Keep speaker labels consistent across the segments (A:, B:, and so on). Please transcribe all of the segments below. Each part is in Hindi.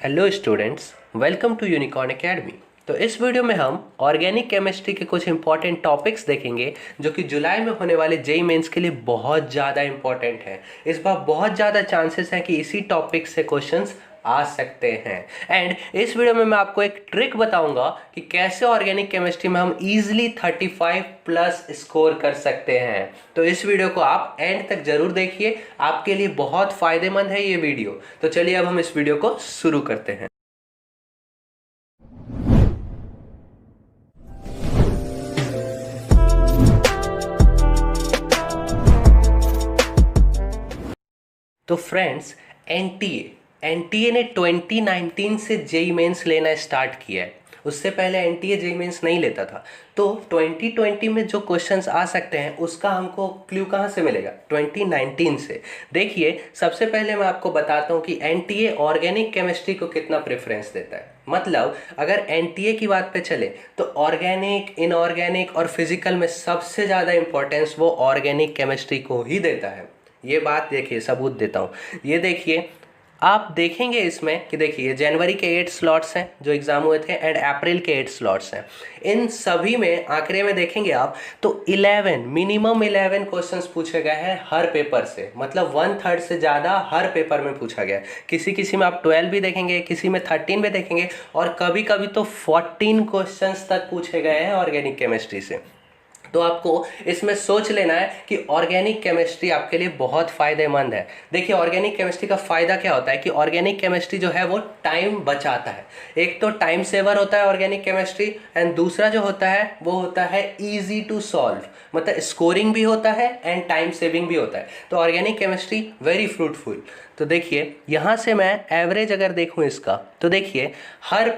A: Hello students, welcome to Unicorn Academy. तो इस वीडियो में हम ऑर्गेनिक केमिस्ट्री के कुछ इंपॉर्टेंट टॉपिक्स देखेंगे जो कि जुलाई में होने वाले जेईई मेंस के लिए बहुत ज़्यादा इंपॉर्टेंट है। इस बार बहुत ज़्यादा चांसेस हैं कि इसी टॉपिक से क्वेश्चंस आ सकते हैं। एंड इस वीडियो में मैं आपको एक ट्रिक बताऊंगा कि कैसे ऑर्गेनिक केमिस्ट्री में हम इजीली 35 प्लस स्कोर कर सकते हैं। तो इस वीडियो को आप एंड तक जरूर देखिए, आपके लिए बहुत फायदेमंद है ये वीडियो। तो चलिए अब हम इस वीडियो को शुरू करते हैं। तो फ्रेंड्स, एनटीए ने 2019 से जेईई मेंस लेना स्टार्ट किया है। उससे पहले एनटीए जेईई मेंस नहीं लेता था। तो 2020 में जो क्वेश्चंस आ सकते हैं उसका हमको क्लू कहाँ से मिलेगा? 2019 से। देखिए, सबसे पहले मैं आपको बताता हूँ कि एनटीए ऑर्गेनिक केमिस्ट्री को कितना प्रेफरेंस देता है। मतलब अगर एनटीए की बात पे चले तो ऑर्गेनिक, इनऑर्गेनिक और फिजिकल में सबसे ज़्यादा इंपॉर्टेंस वो ऑर्गेनिक केमिस्ट्री को ही देता है। ये बात देखिए, सबूत देता हूँ। ये देखिए, आप देखेंगे इसमें कि देखिए जनवरी के 8 स्लॉट्स हैं जो एग्जाम हुए थे एंड अप्रैल के 8 स्लॉट्स हैं। इन सभी में आंकड़े में देखेंगे आप तो 11 मिनिमम 11 क्वेश्चंस पूछे गए हैं हर पेपर से। मतलब 1/3 से ज़्यादा हर पेपर में पूछा गया है। किसी किसी में आप 12 भी देखेंगे, किसी में 13 भी देखेंगे और कभी कभी तो 14 क्वेश्चंस तक पूछे गए हैं ऑर्गेनिक केमिस्ट्री से। तो आपको इसमें सोच लेना है कि ऑर्गेनिक केमिस्ट्री आपके लिए बहुत फ़ायदेमंद है। देखिए, ऑर्गेनिक केमिस्ट्री का फ़ायदा क्या होता है कि ऑर्गेनिक केमिस्ट्री जो है वो टाइम बचाता है। एक तो टाइम सेवर होता है ऑर्गेनिक केमिस्ट्री, एंड दूसरा जो होता है वो होता है ईजी टू सॉल्व। मतलब स्कोरिंग भी होता है एंड टाइम सेविंग भी होता है। तो ऑर्गेनिक केमिस्ट्री वेरी फ्रूटफुल। तो देखिए, यहाँ से मैं एवरेज अगर देखूँ इसका तो देखिए हर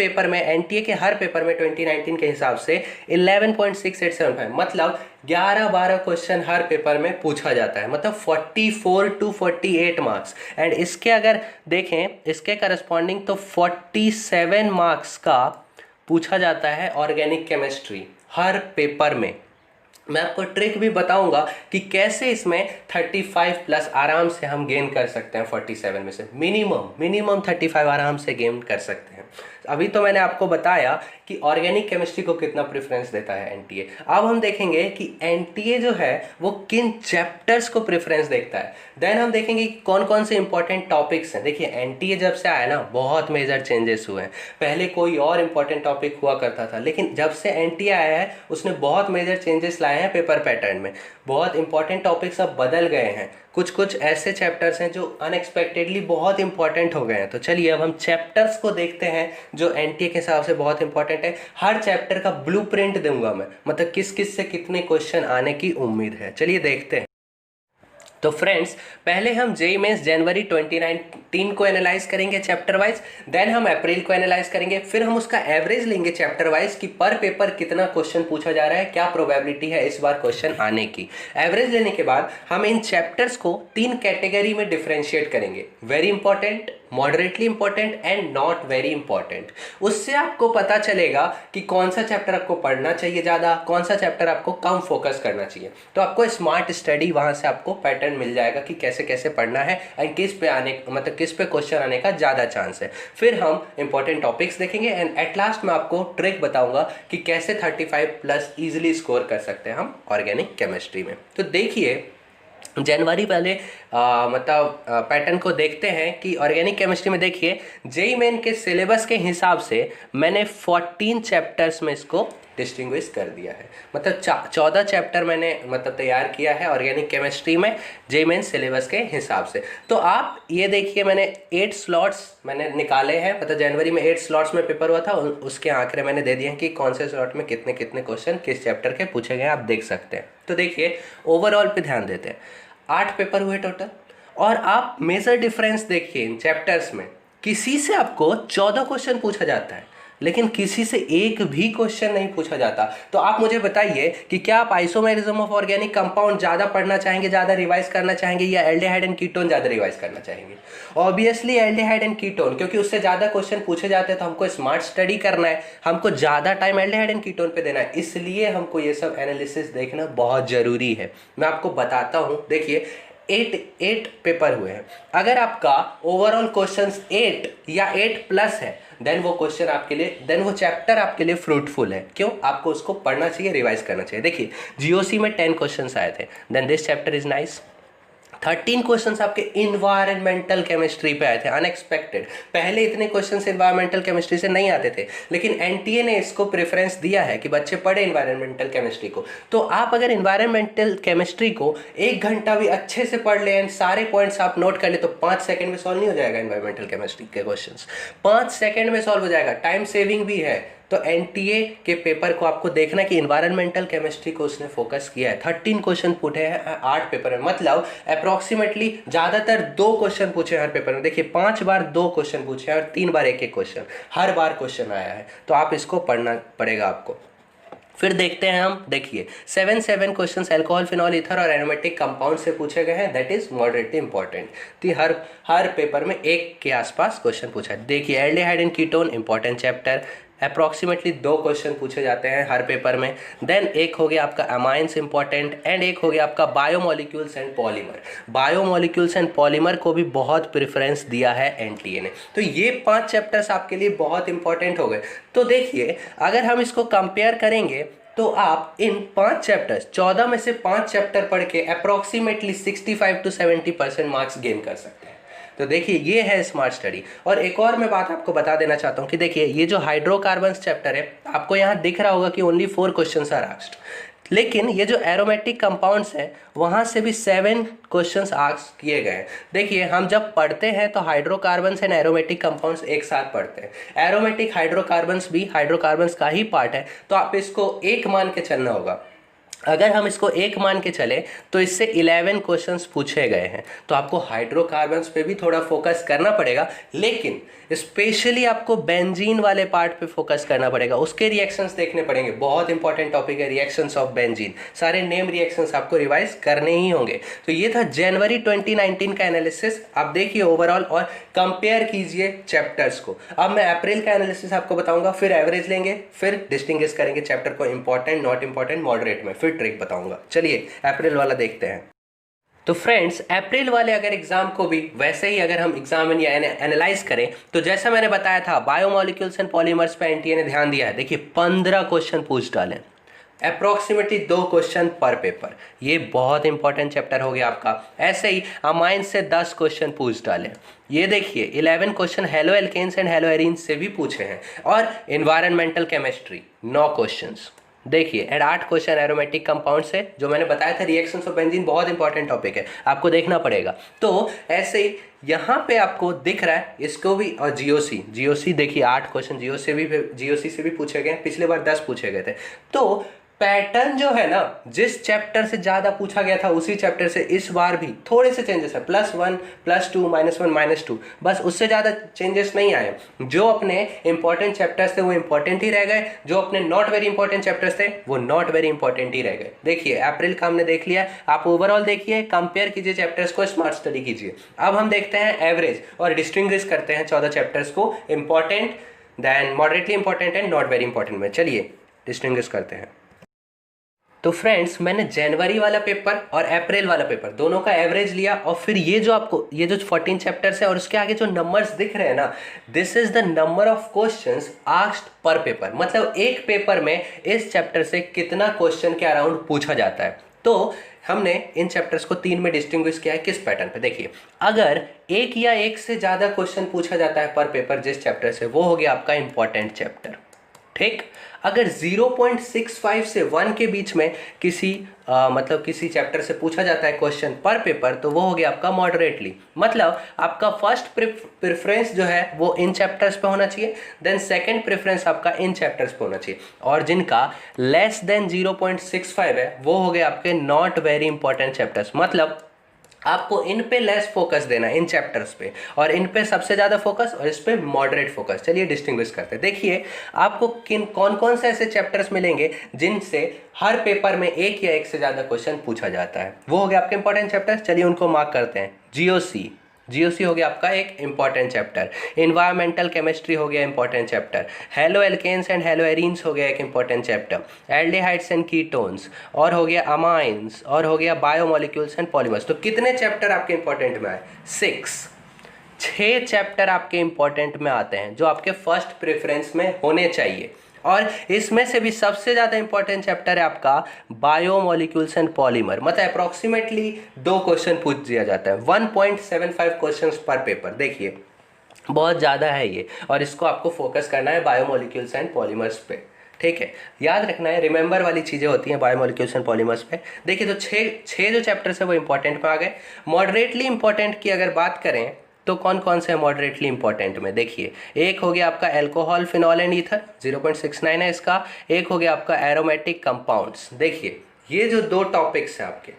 A: पेपर में एनटीए के हर पेपर में 2019 के हिसाब से 11.6875 मतलब 11-12 क्वेश्चन हर पेपर में पूछा जाता है। मतलब 44 to 48 मार्क्स। एंड इसके अगर देखें, इसके करस्पॉन्डिंग तो 47 मार्क्स का पूछा जाता है ऑर्गेनिक केमिस्ट्री हर पेपर में। मैं आपको ट्रिक भी बताऊंगा कि कैसे इसमें 35 प्लस आराम से हम गेन कर सकते हैं। 47 में से मिनिमम 35 आराम से गेन कर सकते हैं। अभी तो मैंने आपको बताया कि ऑर्गेनिक केमिस्ट्री को कितना प्रेफरेंस देता है एनटीए। अब हम देखेंगे कि एनटीए जो है वो किन चैप्टर्स को प्रेफरेंस देखता है। देन हम देखेंगे कि कौन कौन से इंपॉर्टेंट टॉपिक्स हैं। देखिए, एनटीए जब से आया ना, बहुत मेजर चेंजेस हुए हैं। पहले कोई और इंपॉर्टेंट टॉपिक हुआ करता था, लेकिन जब से एनटीए आया है उसने बहुत मेजर चेंजेस लाए हैं पेपर पैटर्न में। बहुत इंपॉर्टेंट टॉपिक्स अब बदल गए हैं। कुछ ऐसे चैप्टर्स हैं जो अनएक्सपेक्टेडली बहुत इंपॉर्टेंट हो गए हैं। तो चलिए अब हम चैप्टर्स को देखते हैं जो एनटीए के हिसाब से बहुत इंपॉर्टेंट है। हर चैप्टर का ब्लूप्रिंट दूंगा मैं, मतलब किस किस से कितने क्वेश्चन आने की उम्मीद है। चलिए देखते हैं। तो फ्रेंड्स, पहले हम जेईई मेंस जनवरी 2019 को एनालाइज करेंगे चैप्टर वाइज। देन हम अप्रैल को एनालाइज करेंगे। फिर हम उसका एवरेज लेंगे चैप्टर वाइज कि पर पेपर कितना क्वेश्चन पूछा जा रहा है, क्या प्रोबेबिलिटी है इस बार क्वेश्चन आने की। एवरेज लेने के बाद हम इन चैप्टर्स को 3 कैटेगरी में डिफ्रेंशिएट करेंगे: very important, moderately important and not very important. उससे आपको पता चलेगा कि कौन सा चैप्टर आपको पढ़ना चाहिए ज़्यादा, कौन सा चैप्टर आपको कम फोकस करना चाहिए। तो आपको स्मार्ट स्टडी वहाँ से आपको पैटर्न मिल जाएगा कि कैसे कैसे पढ़ना है एंड किस पे आने, मतलब किस पे क्वेश्चन आने का ज़्यादा चांस है। फिर हम इंपॉर्टेंट टॉपिक्स देखेंगे एंड एट लास्ट मैं आपको ट्रिक बताऊंगा कि कैसे 35 प्लस ईजिली स्कोर कर सकते हैं हम ऑर्गेनिक केमिस्ट्री में। तो देखिए, जनवरी पहले मतलब पैटर्न को देखते हैं कि ऑर्गेनिक केमिस्ट्री में देखिए जेईई मेन के सिलेबस के हिसाब से मैंने 14 चैप्टर्स में इसको डिस्टिंग्विश कर दिया है। मतलब 14 चैप्टर मैंने मतलब तैयार किया है ऑर्गेनिक केमिस्ट्री में जेईई मेन सिलेबस के हिसाब से। तो आप ये देखिए, मैंने 8 स्लॉट्स मैंने निकाले हैं। मतलब जनवरी में 8 स्लॉट्स में पेपर हुआ था, उसके आंकड़े मैंने दे दिए हैं कि कौन से स्लॉट में कितने कितने क्वेश्चन किस चैप्टर के पूछे गए, आप देख सकते हैं। तो देखिए, ओवरऑल पे ध्यान देते हैं। 8 पेपर हुए टोटल, और आप मेजर डिफरेंस देखिए इन चैप्टर्स में। किसी से आपको 14 क्वेश्चन पूछा जाता है, लेकिन किसी से एक भी क्वेश्चन नहीं पूछा जाता। तो आप मुझे बताइए कि क्या आप आइसोमेरिज्म ऑफ ऑर्गेनिक कंपाउंड ज़्यादा पढ़ना चाहेंगे, ज़्यादा रिवाइज करना चाहेंगे, या एल्डिहाइड एंड कीटोन ज़्यादा रिवाइज करना चाहेंगे? ऑब्वियसली एल्डिहाइड एंड कीटोन, क्योंकि उससे ज़्यादा क्वेश्चन पूछे जाते हैं। तो हमको स्मार्ट स्टडी करना है, हमको ज़्यादा टाइम एल्डिहाइड एंड कीटोन पे देना है, इसलिए हमको ये सब एनालिसिस देखना बहुत ज़रूरी है। मैं आपको बताता हूँ। देखिए, एट पेपर हुए हैं। अगर आपका ओवरऑल क्वेश्चंस 8 या 8+ है, देन वो क्वेश्चन आपके लिए, देन वो चैप्टर आपके लिए फ्रूटफुल है। क्यों? आपको उसको पढ़ना चाहिए, रिवाइज करना चाहिए। देखिए जीओसी में 10 क्वेश्चंस आए थे, then this chapter is nice. 13 questions आपके इन्वायरमेंटल केमिस्ट्री पे आए थे, अनएक्सपेक्टेड। पहले इतने क्वेश्चंस इन्वायरमेंटल केमिस्ट्री से नहीं आते थे, लेकिन एनटीए ने इसको प्रेफरेंस दिया है कि बच्चे पढ़े इन्वायरमेंटल केमिस्ट्री को। तो आप अगर इन्वायरमेंटल केमिस्ट्री को 1 घंटा भी अच्छे से पढ़ ले एंड सारे पॉइंट्स आप नोट कर ले, तो 5 सेकंड में सॉल्व नहीं हो जाएगा इन्वायरमेंटल केमिस्ट्री के क्वेश्चंस। 5 सेकंड में सॉल्व हो जाएगा, टाइम सेविंग भी है। तो एनटीए के पेपर को आपको देखना कि इन्वायरमेंटल केमिस्ट्री को उसने फोकस किया है। 13 क्वेश्चन पूछे हैं 8 पेपर में, मतलब अप्रोक्सीमेटली ज़्यादातर 2 क्वेश्चन पूछे हर पेपर में। देखिए 5 बार 2 क्वेश्चन पूछे हैं और 3 बार एक क्वेश्चन, हर बार क्वेश्चन आया है। तो आप इसको पढ़ना पड़ेगा आपको। फिर देखते हैं हम, देखिए 7 क्वेश्चंस अल्कोहल, फिनॉल, ईथर और एरोमेटिक कंपाउंड से पूछे गए हैं, दैट इज मॉडरेटली इंपॉर्टेंट। तो हर पेपर में 1 के आसपास क्वेश्चन पूछा है। देखिए aldehyde and ketone important chapter, approximately 2 question पूछे जाते हैं हर पेपर में। देन एक हो गया आपका अमाइंस इंपॉर्टेंट, एंड एक हो गया आपका biomolecules and polymer. Biomolecules and polymer को भी बहुत प्रेफरेंस दिया है एनटीए ने। तो ये 5 चैप्टर्स आपके लिए बहुत इंपॉर्टेंट हो गए। तो देखिए अगर हम इसको कंपेयर करेंगे तो आप इन 5 चैप्टर्स, 14 में से 5 चैप्टर पढ़ के अप्रॉक्सीमेटली 65 to 70% मार्क्स गेन कर सकते हैं। तो देखिए ये है स्मार्ट स्टडी। और एक और मैं बात आपको बता देना चाहता हूँ कि देखिए ये जो हाइड्रोकार्बन्स चैप्टर है, आपको यहाँ दिख रहा होगा कि ओनली 4 क्वेश्चंस आर आस्क्ड, लेकिन ये जो एरोमेटिक कंपाउंड्स हैं वहाँ से भी 7 क्वेश्चंस आस्क किए गए हैं। देखिए हम जब पढ़ते हैं तो हाइड्रोकार्बन्स एंड एरोमेटिक कंपाउंड्स एक साथ पढ़ते हैं। एरोमेटिक हाइड्रोकार्बन्स भी हाइड्रोकार्बन्स का ही पार्ट है, तो आप इसको 1 मान के चलना होगा। अगर हम इसको 1 मान के चले तो इससे 11 क्वेश्चंस पूछे गए हैं। तो आपको हाइड्रोकार्बन्स पे भी थोड़ा फोकस करना पड़ेगा, लेकिन स्पेशली आपको बेंजीन वाले पार्ट पे फोकस करना पड़ेगा, उसके रिएक्शंस देखने पड़ेंगे। बहुत इंपॉर्टेंट टॉपिक है रिएक्शंस ऑफ बेंजीन, सारे नेम रिएक्शंस आपको रिवाइज करने ही होंगे। तो ये था जनवरी 2019 का एनालिसिस। आप देखिए ओवरऑल और कंपेयर कीजिए चैप्टर्स को। अब मैं अप्रैल का एनालिसिस आपको बताऊंगा, फिर एवरेज लेंगे, फिर डिस्टिंग्विश करेंगे चैप्टर को इंपॉर्टेंट, नॉट इंपॉर्टेंट, मॉडरेट में, फिर ट्रिक बताऊंगा। चलिए अप्रैल वाला देखते हैं। तो फ्रेंड्स अप्रैल वाले अगर एग्जाम को भी वैसे ही अगर हम एग्जामिन या एनालाइज करें, तो जैसा मैंने बताया था बायोमोलिक्यूल्स एंड पॉलीमर्स पे एनटीए ने ध्यान दिया है। देखिए 15 क्वेश्चन पूछ डाले, अप्रोक्सीमेटली 2 क्वेश्चन पर पेपर। ये बहुत इंपॉर्टेंट चैप्टर हो गया आपका। ऐसे ही अमाइन से 10 क्वेश्चन पूछ डाले। ये देखिए 11 question haloalkanes and haloarenes से भी पूछे हैं। और इन्वायरमेंटल केमिस्ट्री 9 क्वेश्चंस। देखिए एंड 8 क्वेश्चन एरोमेटिक कंपाउंड से, जो मैंने बताया था रिएक्शंस ऑफ बेंजीन बहुत इंपॉर्टेंट टॉपिक है, आपको देखना पड़ेगा। तो ऐसे ही यहाँ पे आपको दिख रहा है इसको भी। और जीओसी देखिए 8 क्वेश्चन जीओसी से भी पूछे गए, पिछले बार 10 पूछे गए थे। तो पैटर्न जो है ना, जिस चैप्टर से ज़्यादा पूछा गया था उसी चैप्टर से इस बार भी थोड़े से चेंजेस है, +1 +2 -1 -2, बस उससे ज़्यादा चेंजेस नहीं आए। जो अपने इंपॉर्टेंट चैप्टर्स थे वो इंपॉर्टेंट ही रह गए, जो अपने नॉट वेरी इंपॉर्टेंट चैप्टर्स थे वो नॉट वेरी इंपॉर्टेंट ही रह गए। देखिए अप्रैल का हमने देख लिया, आप ओवरऑल देखिए, कंपेयर कीजिए चैप्टर्स को, स्मार्ट स्टडी कीजिए। अब हम देखते हैं एवरेज और डिस्टिंग्विश करते हैं 14 चैप्टर्स को, important, then moderately important and not very important में। चलिए डिस्टिंग्विश करते हैं। तो फ्रेंड्स मैंने जनवरी वाला पेपर और अप्रैल वाला पेपर दोनों का एवरेज लिया, और फिर ये जो आपको ये जो 14 चैप्टर्स है और उसके आगे जो नंबर्स दिख रहे हैं ना, this is the number of questions asked पर पेपर। मतलब एक पेपर में इस चैप्टर से कितना क्वेश्चन के अराउंड पूछा जाता है। तो हमने इन चैप्टर्स को 3 में डिस्टिंग्विश किया है। किस पैटर्न पे? देखिए अगर एक या एक से ज़्यादा क्वेश्चन पूछा जाता है पर पेपर जिस चैप्टर से, वो हो गया आपका इंपॉर्टेंट चैप्टर, ठीक। अगर 0.65 से 1 के बीच में मतलब किसी चैप्टर से पूछा जाता है क्वेश्चन पर पेपर, तो वो हो गया आपका मॉडरेटली। मतलब आपका फर्स्ट प्रेफरेंस जो है वो इन चैप्टर्स पे होना चाहिए, देन सेकंड प्रेफरेंस आपका इन चैप्टर्स पे होना चाहिए। और जिनका लेस देन 0.65 है वो हो गए आपके नॉट वेरी इंपॉर्टेंट चैप्टर्स। मतलब आपको इन पे लेस फोकस देना है, इन चैप्टर्स पे, और इन पे सबसे ज़्यादा फोकस और इस पे मॉडरेट फोकस। चलिए डिस्टिंग्विश करते हैं। देखिए आपको कौन कौन से ऐसे चैप्टर्स मिलेंगे जिनसे हर पेपर में एक या एक से ज़्यादा क्वेश्चन पूछा जाता है। वो हो गया आपके इंपॉर्टेंट चैप्टर्स। चलिए उनको मार्क करते हैं। जीओसी जीओसी हो गया आपका एक इंपॉर्टेंट चैप्टर, इन्वायरमेंटल केमिस्ट्री हो गया important chapter, haloalkanes and haloarenes हो गया एक important chapter, aldehydes and ketones, और हो गया अमाइंस, और हो गया बायोमोलिक्यूल्स एंड पॉलीमर्स। तो कितने चैप्टर आपके इंपॉर्टेंट में आए? 6 चैप्टर आपके इंपॉर्टेंट में आते हैं जो आपके फर्स्ट प्रेफरेंस में होने चाहिए। और इसमें से भी सबसे ज़्यादा इंपॉर्टेंट चैप्टर है आपका बायोमोलिक्यूल्स एंड पॉलीमर। मतलब अप्रॉक्सीमेटली 2 क्वेश्चन पूछ दिया जाता है, 1.75 क्वेश्चन पर पेपर। देखिए बहुत ज़्यादा है ये, और इसको आपको फोकस करना है बायोमोलिक्यूल्स एंड पॉलीमर्स पे, ठीक है। याद रखना है, रिमेंबर वाली चीज़ें होती हैं बायोमोलिक्यूल्स एंड पॉलीमर्स पे। देखिए तो छः जो चैप्टर्स है वो इंपॉर्टेंट में आ गए। मॉडरेटली इंपॉर्टेंट की अगर बात करें तो कौन कौन से है मॉडरेटली इंपॉर्टेंट में? देखिए एक हो गया आपका एल्कोहल, फिनॉल एंड ईथर, 0.69 है इसका। एक हो गया आपका एरोमेटिक कंपाउंड्स। देखिए ये जो 2 टॉपिक्स हैं आपके,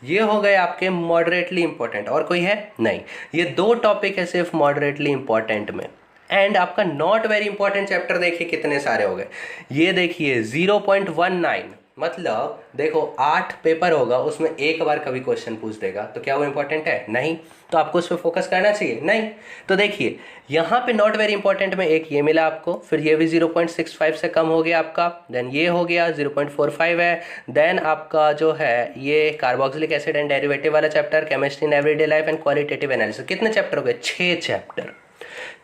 A: ये हो गए आपके मॉडरेटली इंपॉर्टेंट। और कोई है? नहीं, ये 2 टॉपिक है सिर्फ मॉडरेटली इंपॉर्टेंट में। एंड आपका नॉट वेरी इंपॉर्टेंट चैप्टर देखिए कितने सारे हो गए। ये देखिए 0.19, मतलब देखो 8 पेपर होगा, उसमें एक बार कभी क्वेश्चन पूछ देगा, तो क्या वो इंपॉर्टेंट है? नहीं। तो आपको उस पर फोकस करना चाहिए? नहीं। तो देखिए यहाँ पे नॉट वेरी इंपॉर्टेंट में एक ये मिला आपको, फिर ये भी 0.65 से कम हो गया आपका, देन ये हो गया 0.45 है, देन आपका जो है ये कार्बोक्सिलिक एसिड एंड डेरिवेटिव वाला chapter, chemistry in everyday life and qualitative analysis. कितने चैप्टर हो गए? 6 चैप्टर।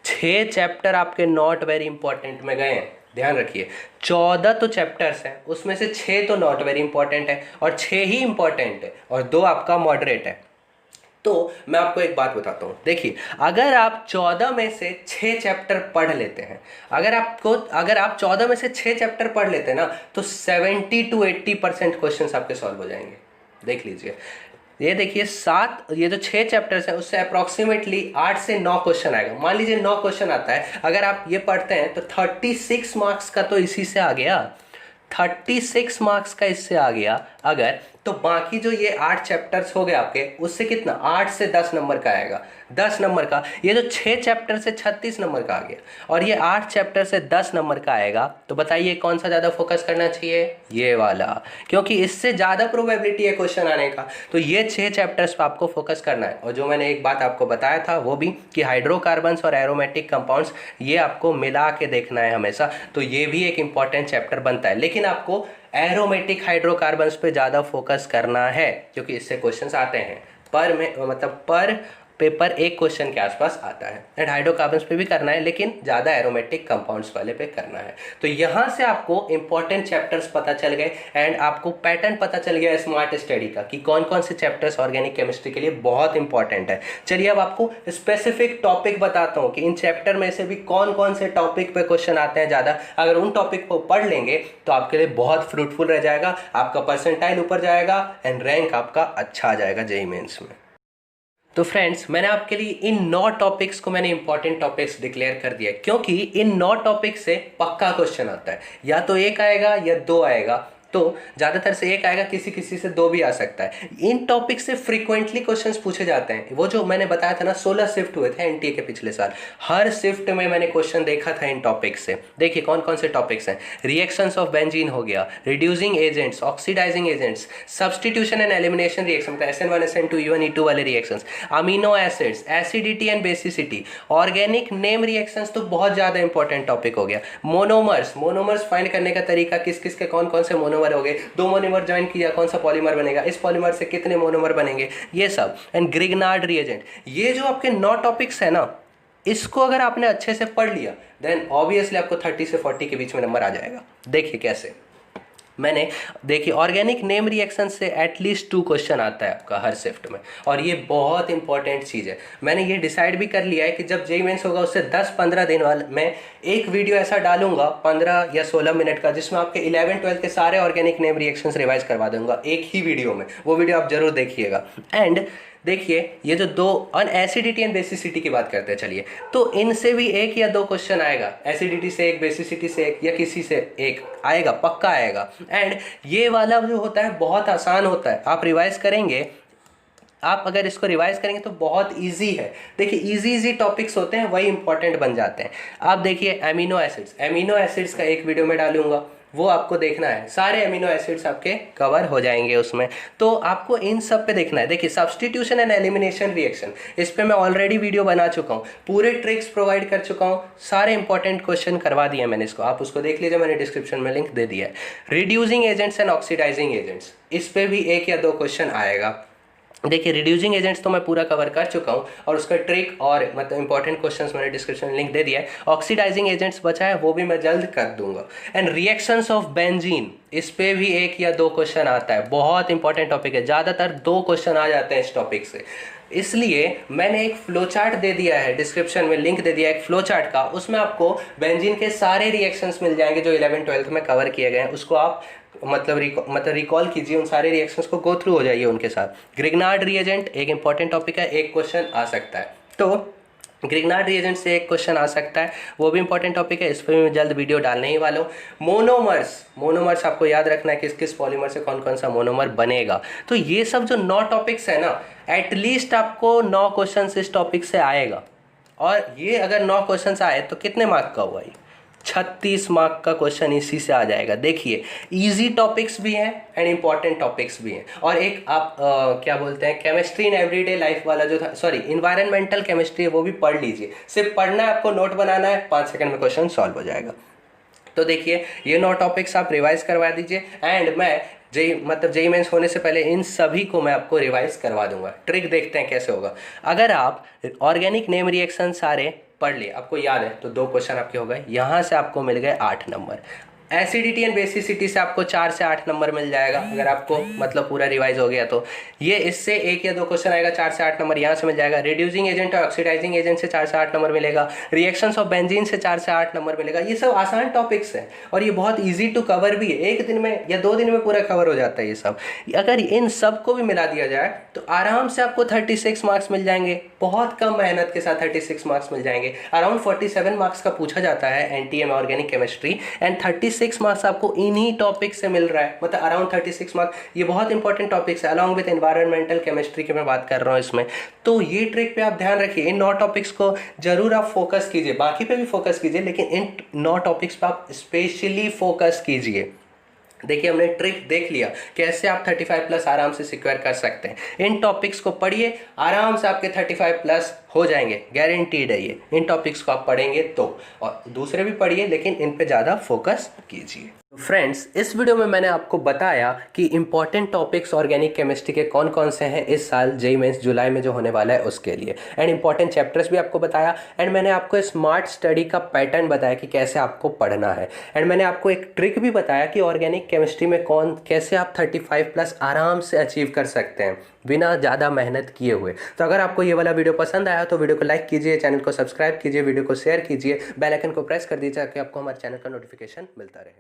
A: 6 चैप्टर आपके नॉट वेरी इंपॉर्टेंट में गए हैं। ध्यान रखिए 14 तो चैप्टर्स हैं, उसमें से 6 तो नॉट वेरी इंपॉर्टेंट है और 6 ही इंपॉर्टेंट है और 2 आपका मॉडरेट है। तो मैं आपको एक बात बताता हूँ, देखिए अगर आप 14 में से 6 चैप्टर पढ़ लेते हैं, अगर आप 14 में से 6 चैप्टर पढ़ लेते हैं ना, तो 70 to 80% क्वेश्चन आपके सॉल्व हो जाएंगे। देख लीजिए, ये देखिए ये जो 6 चैप्टर्स हैं उससे अप्रॉक्सीमेटली 8 से 9 क्वेश्चन आएगा। मान लीजिए 9 क्वेश्चन आता है, अगर आप ये पढ़ते हैं तो 36 मार्क्स का तो इसी से आ गया, 36 मार्क्स का इससे आ गया। अगर तो बाकी जो ये 8 चैप्टर्स हो गए आपके, उससे कितना 8 से 10 नंबर का आएगा, 10 नंबर का। ये जो 6 चैप्टर से 36 नंबर का आ गया और ये 8 चैप्टर से 10 नंबर का आएगा, तो बताइए कौन सा ज़्यादा फोकस करना चाहिए? ये वाला, क्योंकि इससे ज़्यादा प्रोबेबिलिटी है क्वेश्चन आने का। तो ये 6 चैप्टर्स पर आपको फोकस करना है। और जो मैंने एक बात आपको बताया था वो भी कि हाइड्रोकार्बन्स और एरोमेटिक कंपाउंड्स ये आपको मिला के देखना है हमेशा, तो ये भी एक इंपॉर्टेंट चैप्टर बनता है। लेकिन आपको एरोमेटिक हाइड्रोकार्बन्स पे ज़्यादा फोकस करना है क्योंकि इससे क्वेश्चंस आते हैं पर पेपर एक क्वेश्चन के आसपास आता है। एंड हाइड्रोकार्बन्स पे भी करना है, लेकिन ज़्यादा एरोमेटिक कंपाउंड्स वाले पे करना है। तो यहाँ से आपको इंपॉर्टेंट चैप्टर्स पता चल गए एंड आपको पैटर्न पता चल गया स्मार्ट स्टडी का कि कौन कौन से चैप्टर्स ऑर्गेनिक केमिस्ट्री के लिए बहुत इंपॉर्टेंट है। चलिए अब आपको स्पेसिफिक टॉपिक बताता हूँ कि इन चैप्टर में से भी कौन कौन से टॉपिक पे क्वेश्चन आते हैं ज़्यादा। अगर उन टॉपिक को पढ़ लेंगे तो आपके लिए बहुत फ्रूटफुल रह जाएगा, आपका परसेंटाइल ऊपर जाएगा एंड रैंक आपका अच्छा आ जाएगा जेईई मेंस में। तो फ्रेंड्स, मैंने आपके लिए इन 9 टॉपिक्स को मैंने इंपॉर्टेंट टॉपिक्स डिक्लेयर कर दिया, क्योंकि इन 9 टॉपिक्स से पक्का क्वेश्चन आता है, या तो एक आएगा या 2 आएगा। तो ज़्यादातर से एक आएगा, किसी किसी से 2 भी आ सकता है। इन टॉपिक से फ्रीक्वेंटली क्वेश्चंस पूछे जाते हैं। वो जो मैंने बताया था ना 16 शिफ्ट हुए थे एनटीए के पिछले साल, हर शिफ्ट में मैंने क्वेश्चन देखा था इन टॉपिक से। देखिए कौन कौन से टॉपिक्स हैं। रिएक्शंस ऑफ बेंजीन हो गया, reducing agents, oxidising agents, substitution and elimination reaction, मतलब SN1 SN2 U1 E2 वाले reactions, amino acids, acidity and basicity, organic name reactions तो बहुत ज़्यादा इंपॉर्टेंट टॉपिक हो गया। मोनोमर्स फाइंड करने का तरीका, किस किस के कौन कौन से मोनोमर हो गए, 2 मोनोमर ज्वाइन किया कौन सा पॉलीमर बनेगा, इस पॉलीमर से कितने मोनोमर बनेंगे, ये सब। And Grignard reagent. ये जो आपके 9 टॉपिक्स है ना, इसको अगर आपने अच्छे से पढ़ लिया देन ऑब्वियसली आपको 30 से 40 के बीच में नंबर आ जाएगा। देखिए कैसे, मैंने देखिए ऑर्गेनिक नेम रिएक्शन से एटलीस्ट 2 क्वेश्चन आता है आपका हर शिफ्ट में, और ये बहुत इंपॉर्टेंट चीज़ है। मैंने ये डिसाइड भी कर लिया है कि जब जेईई मेंस होगा उससे 10-15 दिन वाले मैं एक वीडियो ऐसा डालूंगा 15 या 16 मिनट का, जिसमें आपके 11-12 के सारे ऑर्गेनिक नेम रिएक्शंस रिवाइज करवा दूंगा एक ही वीडियो में। वो वीडियो आप जरूर देखिएगा। एंड देखिए ये जो 2 और एसिडिटी एंड बेसिसिटी की बात करते हैं, चलिए तो इनसे भी 1 या 2 क्वेश्चन आएगा। एसिडिटी से 1, बेसिसिटी से 1 या किसी से 1 आएगा, पक्का आएगा। एंड ये वाला जो होता है बहुत आसान होता है, आप रिवाइज करेंगे, आप अगर इसको रिवाइज करेंगे तो बहुत इजी है। देखिए इजी टॉपिक्स होते हैं वही इंपॉर्टेंट बन जाते हैं। आप देखिए एमिनो एसिड्स का एक वीडियो में डालूंगा, वो आपको देखना है, सारे अमीनो एसिड्स आपके कवर हो जाएंगे उसमें। तो आपको इन सब पे देखना है। देखिए सब्स्टिट्यूशन एंड एलिमिनेशन रिएक्शन, इस पे मैं ऑलरेडी वीडियो बना चुका हूँ, पूरे ट्रिक्स प्रोवाइड कर चुका हूँ, सारे इंपॉर्टेंट क्वेश्चन करवा दिए मैंने इसको, आप उसको देख लीजिए, मैंने डिस्क्रिप्शन में लिंक दे दिया है। Reducing agents and oxidising agents, इस पे भी 1 या 2 क्वेश्चन आएगा। देखिए रिड्यूसिंग एजेंट्स तो मैं पूरा कवर कर चुका हूँ और उसका ट्रिक और मतलब इंपॉर्टेंट क्वेश्चंस मैंने डिस्क्रिप्शन में लिंक दे दिया है। ऑक्सीडाइजिंग एजेंट्स बचा है, वो भी मैं जल्द कर दूंगा। एंड रिएक्शंस ऑफ बेंजीन, इस पे भी 1 या 2 क्वेश्चन आता है, बहुत इंपॉर्टेंट टॉपिक है, ज़्यादातर 2 क्वेश्चन आ जाते हैं इस टॉपिक से। इसलिए मैंने एक फ्लो चार्ट दे दिया है, डिस्क्रिप्शन में लिंक दे दिया है एक फ्लो चार्ट का, उसमें आपको बेंजीन के सारे रिएक्शंस मिल जाएंगे जो 11th-12th में कवर किए गए हैं। उसको आप मतलब रिकॉल कीजिए, उन सारे रिएक्शंस को गो थ्रू हो जाइए उनके साथ। ग्रिग्नार्ड रिएजेंट एक इंपॉर्टेंट टॉपिक है, 1 क्वेश्चन आ सकता है। तो ग्रिग्नार्ड रिएजेंट से 1 क्वेश्चन आ सकता है, वो भी इंपॉर्टेंट टॉपिक है, इस पर मैं जल्द वीडियो डालने ही वाला हूँ। मोनोमर्स आपको याद रखना है, किस किस पॉलीमर से कौन कौन सा मोनोमर बनेगा। तो ये सब जो 9 टॉपिक्स है ना, एटलीस्ट आपको 9 क्वेश्चन इस टॉपिक से आएगा। और ये अगर 9 क्वेश्चन आए तो कितने मार्क का हुआ ये? 36 मार्क का क्वेश्चन इसी से आ जाएगा। देखिए इजी टॉपिक्स भी हैं एंड इंपॉर्टेंट टॉपिक्स भी हैं। और एक आप क्या बोलते हैं, केमिस्ट्री इन एवरीडे लाइफ वाला जो था, सॉरी इन्वायरमेंटल केमिस्ट्री है, वो भी पढ़ लीजिए। सिर्फ पढ़ना है आपको, नोट बनाना है, 5 सेकंड में क्वेश्चन सॉल्व हो जाएगा। तो देखिए ये 9 टॉपिक्स आप रिवाइज करवा दीजिए एंड मैं जेई मेंस होने से पहले इन सभी को मैं आपको रिवाइज करवा दूंगा। ट्रिक देखते हैं कैसे होगा। अगर आप ऑर्गेनिक नेम रिएक्शन सारे पढ़ लिए, आपको याद है, तो 2 क्वेश्चन आपके हो गए, यहाँ से आपको मिल गए 8 नंबर। एसिडिटी एंड बेसिसिटी से आपको 4 से 8 नंबर मिल जाएगा, अगर आपको मतलब पूरा रिवाइज हो गया तो। ये इससे 1 या 2 क्वेश्चन आएगा, 4 से 8 नंबर यहाँ से मिल जाएगा। रिड्यूसिंग एजेंट और ऑक्सीडाइजिंग एजेंट से 4 से 8 नंबर मिलेगा। रिएक्शंस ऑफ बेंजीन से 4 से 8 नंबर मिलेगा। ये सब आसान टॉपिक्स हैं और ये बहुत ईजी टू कवर भी है, 1 दिन में या 2 दिन में पूरा कवर हो जाता है ये सब। अगर इन सब को भी मिला दिया जाए तो आराम से आपको 36 मार्क्स मिल जाएंगे, बहुत कम मेहनत के साथ 36 मार्क्स मिल जाएंगे। अराउंड 47 मार्क्स का पूछा जाता है एनटीए में ऑर्गेनिक केमिस्ट्री, एंड 36 मार्क्स आपको इन्हीं टॉपिक से मिल रहा है, मतलब अराउंड 36 मार्क्स। ये बहुत इंपॉर्टेंट टॉपिक्स है, अलॉन्ग विद एनवायरमेंटल केमिस्ट्री की मैं बात कर रहा हूँ इसमें। तो ये ट्रिक पे आप ध्यान रखिए, इन 9 टॉपिक्स को जरूर आप फोकस कीजिए, बाकी पे भी फोकस कीजिए, लेकिन इन 9 टॉपिक्स पे आप स्पेशली फोकस कीजिए। देखिए हमने ट्रिक देख लिया कैसे आप 35 प्लस आराम से सिक्योर कर सकते हैं। इन टॉपिक्स को पढ़िए, आराम से आपके 35 प्लस हो जाएंगे, गारंटीड है ये। इन टॉपिक्स को आप पढ़ेंगे तो, और दूसरे भी पढ़िए लेकिन इन पे ज़्यादा फोकस कीजिए। फ्रेंड्स इस वीडियो में मैंने आपको बताया कि इंपॉर्टेंट टॉपिक्स ऑर्गेनिक केमिस्ट्री के कौन कौन से हैं इस साल जेईई मेंस जुलाई में जो होने वाला है उसके लिए, एंड इंपॉर्टेंट चैप्टर्स भी आपको बताया, एंड मैंने आपको स्मार्ट स्टडी का पैटर्न बताया कि कैसे आपको पढ़ना है, एंड मैंने आपको एक ट्रिक भी बताया कि ऑर्गेनिक केमिस्ट्री में कैसे आप 35 प्लस आराम से अचीव कर सकते हैं बिना ज़्यादा मेहनत किए हुए। तो अगर आपको ये वाला वीडियो पसंद आया तो वीडियो को लाइक कीजिए, चैनल को सब्सक्राइब कीजिए, वीडियो को शेयर कीजिए, बेल आइकन को प्रेस कर दीजिए ताकि आपको हमारे चैनल का नोटिफिकेशन मिलता रहे।